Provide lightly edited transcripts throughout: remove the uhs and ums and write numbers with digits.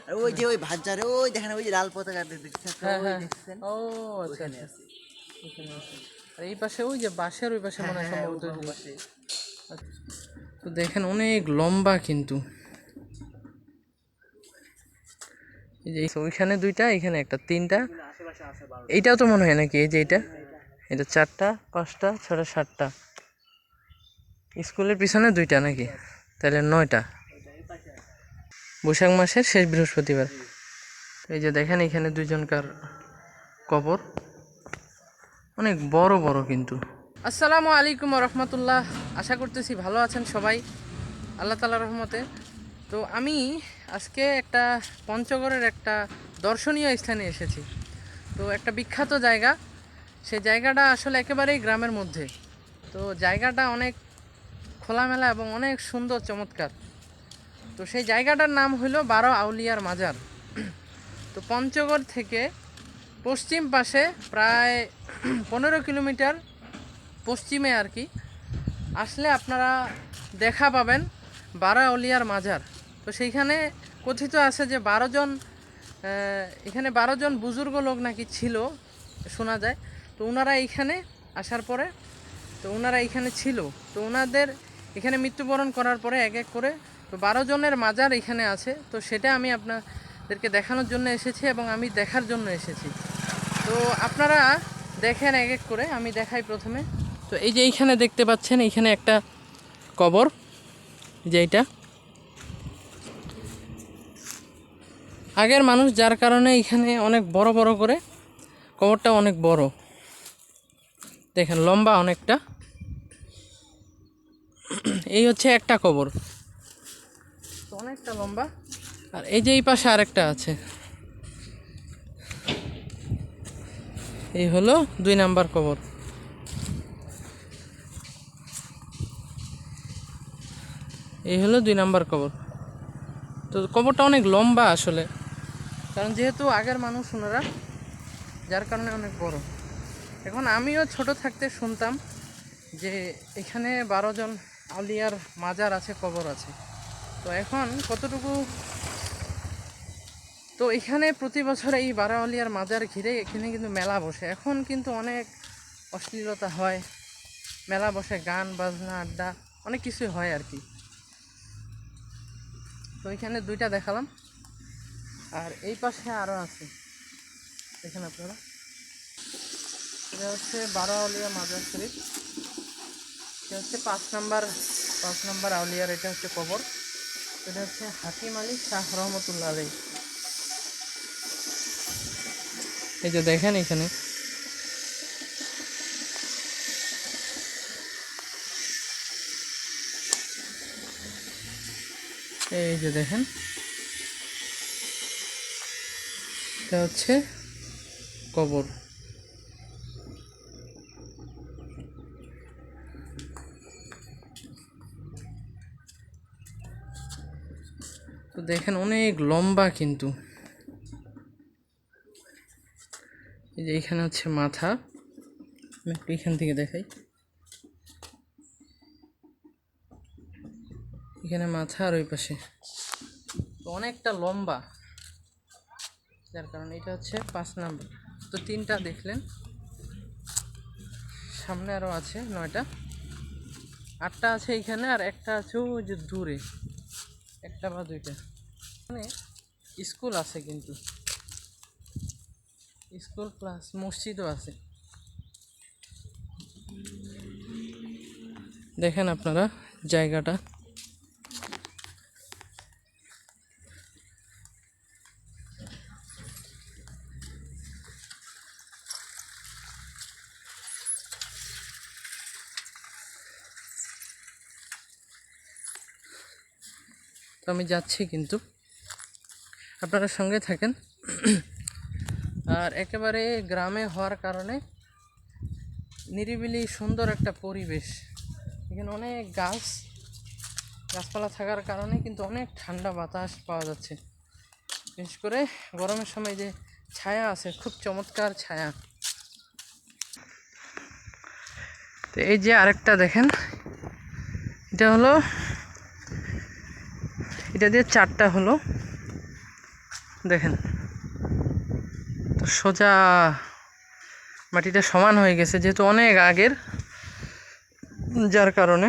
আর ওই যে ওই ভাজ্জারে ওই দেখেন ওই যে লাল পতাকা দেখছেন হ্যাঁ ওই হ্যাঁ। দেখছেন ও আচ্ছা ওখানে আচ্ছা, আছে। এখানে আছে। আর এই পাশে ওই যে বাঁশের ওই পাশে হ্যাঁ মনে হয় হ্যাঁ সম্ভবত ওই পাশে। আচ্ছা। তো দেখেন অনেক লম্বা কিন্তু, এই যে ওইখানে দুইটা, এখানে একটা, তিনটা, আশেপাশে আছে 12। এইটাও তো মনে হয় নাকি, এই যে এটা, এটা 4টা 5টা 6টা 7টা, স্কুলের পিছনে 2টা নাকি, তাহলে 9টা। বৈশাখ মাসের শেষ বৃহস্পতিবার। এই যে দেখেন এখানে দুইজনকার কবর, অনেক বড় বড় কিন্তু। আসসালামু আলাইকুম রহমতুল্লাহ, আশা করতেছি ভালো আছেন সবাই আল্লাহ তাআলার রহমতে। তো আমি আজকে একটা পঞ্চগড়ের একটা দর্শনীয় স্থানে এসেছি। তো একটা বিখ্যাত জায়গা, সেই জায়গাটা আসলে একেবারেই গ্রামের মধ্যে। তো জায়গাটা অনেক খোলামেলা এবং অনেক সুন্দর চমৎকার। তো সেই জায়গাটার নাম হলো 12 আউলিয়ার মাজার। তো পঞ্চগড় থেকে পশ্চিম পাশে প্রায় 15 কিলোমিটার পশ্চিমে আর কি আসলে আপনারা দেখা পাবেন 12 আউলিয়ার মাজার। তো সেইখানে কথিত আছে যে 12জন, এখানে 12জন বুজুর্গ লোক নাকি ছিল, শোনা যায়। তো ওনারা এইখানে আসার পরে, তো ওনারা এইখানে ছিল, তো ওনাদের এখানে মৃত্যুবরণ করার পরে এক এক করে তো 12 জনের মাজার এখানে আছে। তো সেটা আমি আপনাদেরকে দেখানোর জন্য এসেছি এবং আমি দেখার জন্য এসেছি। তো আপনারা দেখেন এক এক করে, আমি দেখাই প্রথমে। তো এই যে এইখানে দেখতে পাচ্ছেন, এইখানে একটা কবর, যে এইটা আগের মানুষ, যার কারণে এখানে অনেক বড় বড় করে, কবরটা অনেক বড়, দেখেন লম্বা অনেকটা। এই হচ্ছে একটা কবর, তো অনেকটা লম্বা। আর এই যে এই পাশে আরেকটা আছে, এই হলো 2 নাম্বার কবর। এই হলো 2 নাম্বার কবর। তো কবরটা অনেক লম্বা আসলে, কারণ যেহেতু আগের মানুষ ওনারা, যার কারণে অনেক বড়। এখন আমিও ছোট থাকতে শুনতাম যে এখানে 12 জন আউলিয়ার মাজার আছে, কবর আছে। তো এখন কতটুকু, তো এখানে প্রতি বছর এই 12 আউলিয়ার মাজার ঘিরে এখানে কিন্তু মেলা বসে। এখন কিন্তু অনেক অশ্লীলতা হয়, মেলা বসে, গান বাজনা আড্ডা অনেক কিছুই হয় আর কি। তো এখানে 2টা দেখালাম, আর এই পাশে আরও আছে, দেখেন আপনারা। এটা হচ্ছে 12 আউলিয়া মাজার শরীফ, এটা হচ্ছে 5 নাম্বার আউলিয়ার, এটা হচ্ছে কবর। এটা হচ্ছে হাকিম আলী শাহ রহমতুল্লাহ আলাইহি। এই যে দেখেন এখানে, এই যে দেখেন, এটা হচ্ছে কবর। তো দেখেন অনেক লম্বা কিন্তু। এই যে এখানে হচ্ছে মাথা, আমি একটু এখান থেকে দেখাই। এখানে মাথা আর ওই পাশে, তো অনেকটা লম্বা, যার কারণে এটা হচ্ছে 5 নাম্বার। তো 3টা দেখলেন, সামনে আরও আছে 9টা, 8টা আছে এইখানে, আর একটা আছে ওই যে দূরে, একটা বা 2টা। এখানে স্কুল আছে কিন্তু, স্কুল প্লাস মসজিদও আছে। দেখেন আপনারা জায়গাটা। তো আমি যাচ্ছি কিন্তু, আপনারা সঙ্গে থাকেন। আর একেবারে গ্রামে হওয়ার কারণে নিরিবিলি সুন্দর একটা পরিবেশ, এখানে অনেক গাছপালা থাকার কারণে কিন্তু অনেক ঠান্ডা বাতাস পাওয়া যাচ্ছে। বিশেষ করে গরমের সময় যে ছায়া আছে, খুব চমৎকার ছায়া। তো এই যে আরেকটা দেখেন, এটা হলো, এটা দিয়ে 4টা হলো, দেখেন তো সোজা মাটিটা সমান হয়ে গেছে, যেহেতু অনেক আগের, যার কারণে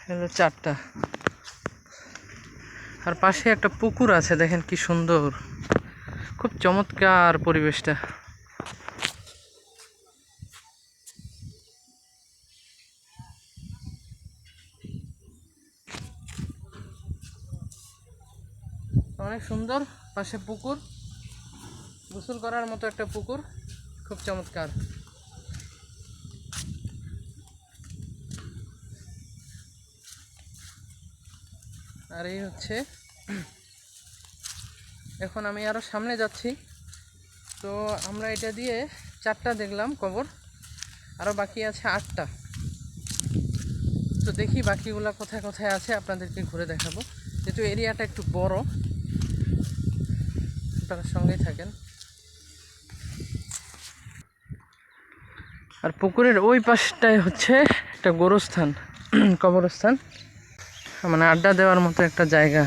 হলো 4টা। আর পাশে একটা পুকুর আছে, দেখেন কি সুন্দর, খুব চমৎকার পরিবেশটা। অনেক সুন্দর, পাশে পুকুর, গোসল করার মতো একটা পুকুর, খুব চমৎকার। আর এই হচ্ছে, এখন আমি আরো সামনে যাচ্ছি। তো আমরা এটা দিয়ে 4টা দেখলাম কবর, আরো বাকি আছে 8টা। তো দেখি বাকিগুলা কোথায় কোথায় আছে, আপনাদেরকে ঘুরে দেখাবো, যেহেতু এরিয়াটা একটু বড়। আপনারা সঙ্গেই থাকেন। আর পুকুরের ওই পাশটায় হচ্ছে একটা গোরস্থান, কবরস্থান, মানে আড্ডা দেওয়ার মতো একটা জায়গা,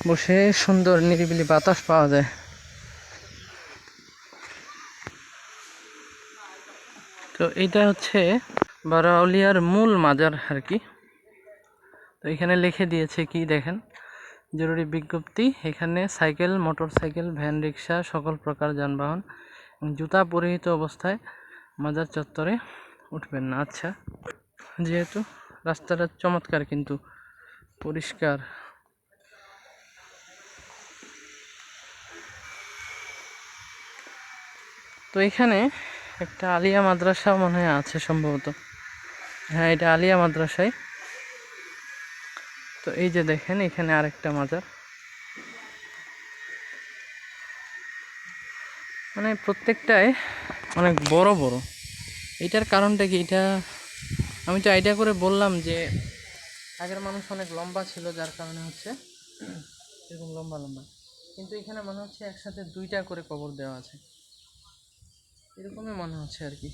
বসে সুন্দর নিরিবিলি বাতাস পাওয়া যায়। তো এইটা হচ্ছে বারোয়াউলিয়ার মূল মাজার আর কি। তো এখানে লিখে দিয়েছে কি দেখেন, জরুরি বিজ্ঞপ্তি, এখানে সাইকেল, মোটরসাইকেল, ভ্যান, রিক্সা, সকল প্রকার যানবাহন জুতা পরিহিত অবস্থায় মাজার চত্বরে উঠবেন না। আচ্ছা, যেহেতু রাস্তাটা চমৎকার কিন্তু পরিষ্কার। তো এখানে একটা আলিয়া মাদ্রাসা মনে হয় আছে সম্ভবত, হ্যাঁ এটা আলিয়া মাদ্রাসায়। তো এই যে দেখেন এখানে আরেকটা মাজার, মানে প্রত্যেকটাই অনেক বড় বড়। এটার কারণটা কি, এটা আমি তো আইডিয়া করে বললাম যে আগের মানুষ অনেক লম্বা ছিল, যার কারণে হচ্ছে এরকম লম্বা লম্বা, কিন্তু এখানে মনে হচ্ছে একসাথে 2টা করে কবর দেওয়া আছে, এরকমই মনে হচ্ছে আর কি।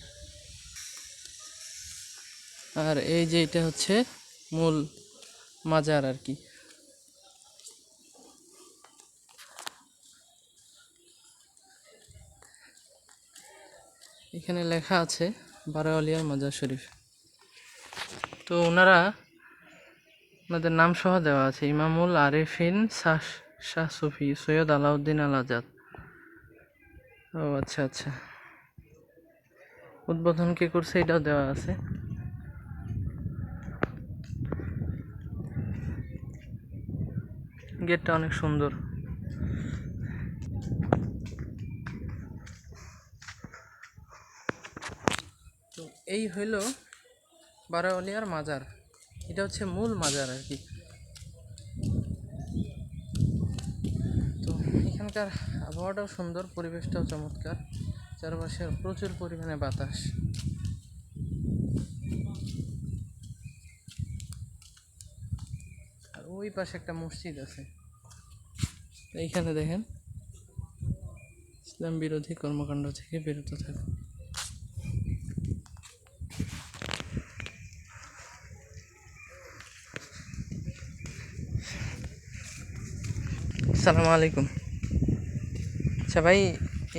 আর এই যে এটা হচ্ছে মূল মাজার আর কি। এখানে লেখা আছে বারোয়ালিয়ার মাজার শরীফ। তো ওনাদের নাম সহ দেওয়া আছে, ইমামুল আরেফিন শাহ সুফি সৈয়দ আলাউদ্দিন আল আজাদ। ও আচ্ছা আচ্ছা, উদ্বোধন কে করছে এটাও দেওয়া আছে। গেটটা অনেক সুন্দর। তো এই হইল বারোয়ালিয়ার মাজার, এটা হচ্ছে মূল মাজার আর কি। তো এখানকার আবহাওয়াটাও সুন্দর, পরিবেশটাও চমৎকার, চারপাশে প্রচুর পরিমাণে বাতাস। আর ওই পাশে একটা মসজিদ আছে, এইখানে দেখেন ইসলাম বিরোধী কর্মকাণ্ড থেকে বিরত থাকে। আসসালামু আলাইকুম। আচ্ছা ভাই,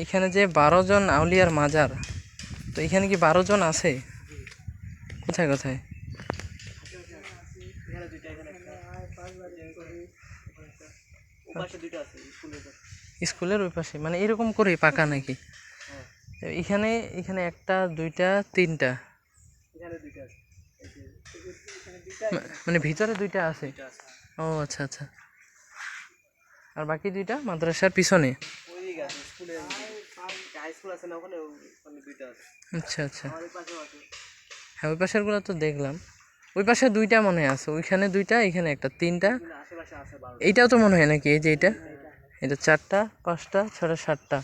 এখানে যে 12 জন আউলিয়ার মাজার, তো এখানে কি 12 জন আছে? কোথায় কোথায়? স্কুলের ওই পাশে, মানে এরকম করে পাকা নাকি? এখানে এখানে 1টা 2টা 3টা, মানে ভিতরে 2টা আছে। ও আচ্ছা আচ্ছা, আর বাকি 2টা মাদ্রাসার পিছনে। আচ্ছা আচ্ছা, হ্যাঁ ওই পাশের গুলো তো দেখলাম, ওই পাশে 2টা মনে আছে, ওইখানে 2টা, এখানে 1টা, 3টা। এইটাও তো মনে হয় নাকি, এই যে এটা 4টা 5টা 6টা 7টা,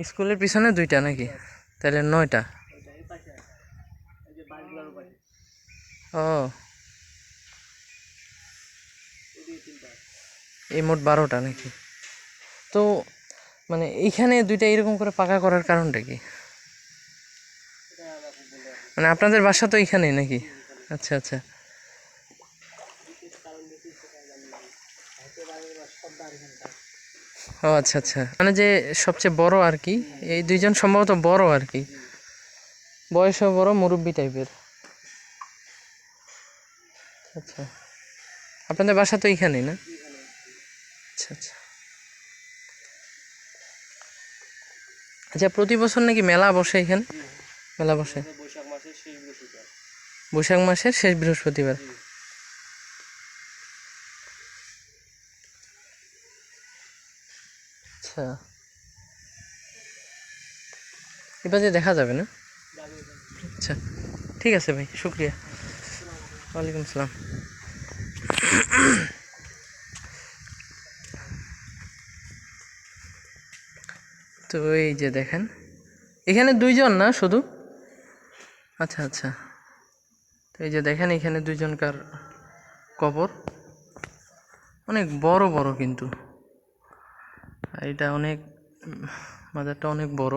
স্কুলের পিছনে 2টা নাকি, তাহলে 9টা। ও এই মোট 12টা নাকি? তো মানে এইখানে 2টা এরকম করে পাকা করার কারণটা কি? মানে আপনাদের বাসা তো এইখানেই নাকি? আচ্ছা আচ্ছা। ও আচ্ছা আচ্ছা, মানে যে সবচেয়ে বড় আর কি, এই দুইজন সম্ভবত বড় আর কি, বয়সও বড়, মুরব্বি টাইপের। আচ্ছা, আপনাদের বাসা তো এইখানেই না? আচ্ছা আচ্ছা। আচ্ছা, প্রতি বছর নাকি মেলা বসে এখানে? মেলা বসে বৈশাখ মাসের শেষ বৃহস্পতিবার। আচ্ছা, এবার যে দেখা যাবে না? আচ্ছা, ঠিক আছে ভাই, শুক্রিয়া। ওয়ালাইকুম আসসালাম। তো এই যে দেখেন, এখানে দুইজন না শুধু? আচ্ছা আচ্ছা। তো এই যে দেখেন, এখানে দুইজনকার কবর, অনেক বড় বড় কিন্তু, আর এটা অনেক মাজারটা অনেক বড়।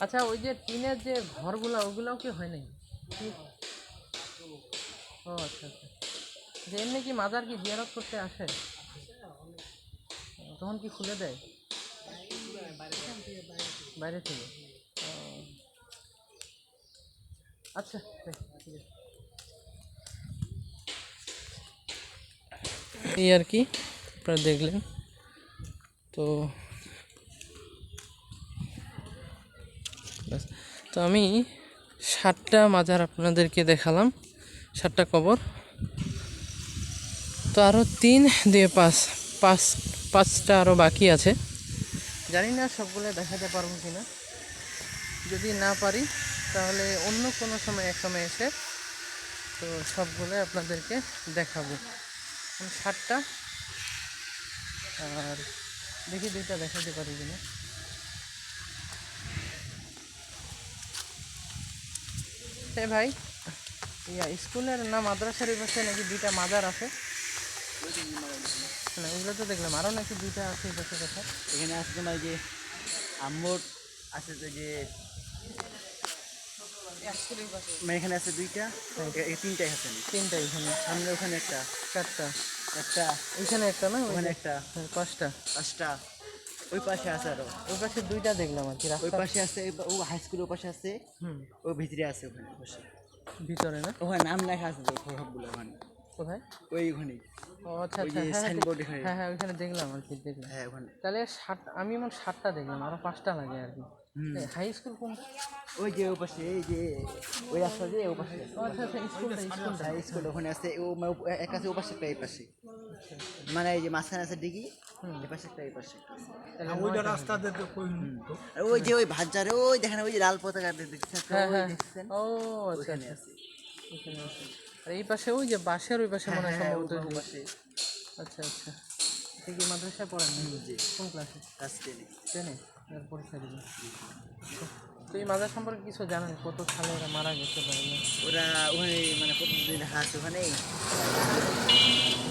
আচ্ছা, ওই যে টিনের যে ঘরগুলো, ওগুলোও কি হয় নাই? ও আচ্ছা আচ্ছা। যে এমনি কি মাজার কি জিয়ারত করতে আসে? তখন কি খুলে দেয় বাইরে থেকে? ও, আচ্ছা ঠিক আছে। এই আর কি আপনারা দেখলেন। তো ব্যাস, তো আমি 7টা মাজার আপনাদেরকে দেখালাম, 7টা কবর। তো আরও 3, 2, 5টা আরও বাকি আছে। জানি না সবগুলো দেখাতে পারবো কিনা। যদি না পারি তাহলে অন্য কোনো সময় এক সময় এসে তো সবগুলো আপনাদেরকে দেখাবো। 7টা, আর দেখি 2টা দেখাতে পারি কিনা। ভাই, ইয়া স্কুলের না মাদ্রাসার এই পাশে নাকি 2টা মাজার আছে? না, ওগুলো তো দেখলাম, আরও নাকি 2টা আছে এই পাশে কথা। এখানে আছে তোমার যে আম্মুর আছে, তো যে মানে এখানে আছে 2টা, 3টা আছে। 3টা এখানে, সামনে ওখানে একটা, 4টা, একটা এখানে একটা, না ওখানে একটা, 5টা। 5টা। ওই পাশে আছে আরো, ওই পাশে 2টা দেখলাম আর কি, ওই রাস্তা। পাশে আছে, ও হাই স্কুলের ওই পাশে আছে, হুম, ওই ভিতরে আছে, ওখানে বসে ভিতরে না? ওখানে নাম লেখা আছে তো সবগুলো ওখানে, কোথায়? ওখানে ও আচ্ছা ওই আচ্ছা, যে হ্যাঁ হ্যাঁ সাইনবোর্ড এখানে। হ্যাঁ হ্যাঁ, ওইখানে দেখলাম আর কি, দেখলাম। হ্যাঁ ওখানে। তাহলে আমি মোট 7টা দেখলাম, আরও 5টা লাগে আর কি। হাই স্কুল কোন? ওই যে ওই পাশে, এই যে ওই রাস্তা দিয়ে ওই পাশে। ও আচ্ছা আচ্ছা, স্কুলটা। হ্যাঁ স্কুল ওখানে আছে, ও মানে এক আছে ও পাশে একটা এই পাশে, মানে এই যে মাঝখানে আছে ডিগি, এই পাশে একটা এই পাশে একটা আছে। ওইটা রাস্তা দিয়ে আর ওই যে ওই ভাজ্জারে ওই দেখেন, ওই যে লাল পতাকা দেখছেন তো, হ্যাঁ ওই হ্যাঁ, দেখছেন ও আচ্ছা ওখানে আচ্ছা, আছে। ওখানে আছে। আর এই পাশে ওই যে বাঁশের ওই পাশে মনে হয় হ্যাঁ সম্ভবত। ওই পাশে। আচ্ছা আচ্ছা। এটা কি মাদ্রাসায় পড়েন না? জি, কোন ক্লাসে? ক্লাস 10 এ। 10-এ? এর পরীক্ষা দিবেন। আচ্ছা। তো এই মাজার সম্পর্কে কিছু জানেন, কত সালে এরা মারা গেছে বা এগুলো? ওরা ওখানে মানে প্রতিদিন লেখা আছে ওখানে।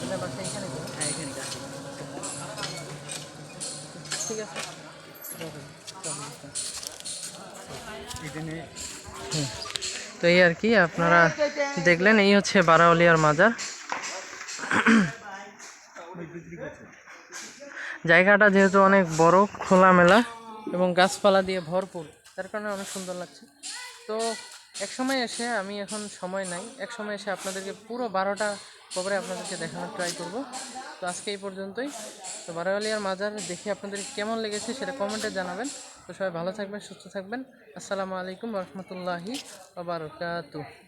ওদের বাসা এখানে তো? হ্যাঁ এখানে কাছে। ঠিক আছে। এখানে তো এই আর কি, আপনারা দেখলেন, এই হচ্ছে বারাউলিয়ার মাজার। জায়গাটা যেহেতু অনেক বড়, খোলামেলা এবং গাছপালা দিয়ে ভরপুর, তার কারণে অনেক সুন্দর লাগছে। তো এক সময় এসে, আমি এখন সময় নাই, এক সময় এসে আপনাদেরকে পুরো 12টা কবরে আপনাদেরকে দেখানোর ট্রাই করব। তো আজকে এই পর্যন্তই। তো বারাউলিয়ার মাজার দেখে আপনাদের কেমন লেগেছে সেটা কমেন্টে জানাবেন। তো সবাই ভালো থাকবেন, সুস্থ থাকবেন। আসসালামু আলাইকুম ওয়া রাহমাতুল্লাহি ওয়া বারাকাতুহু।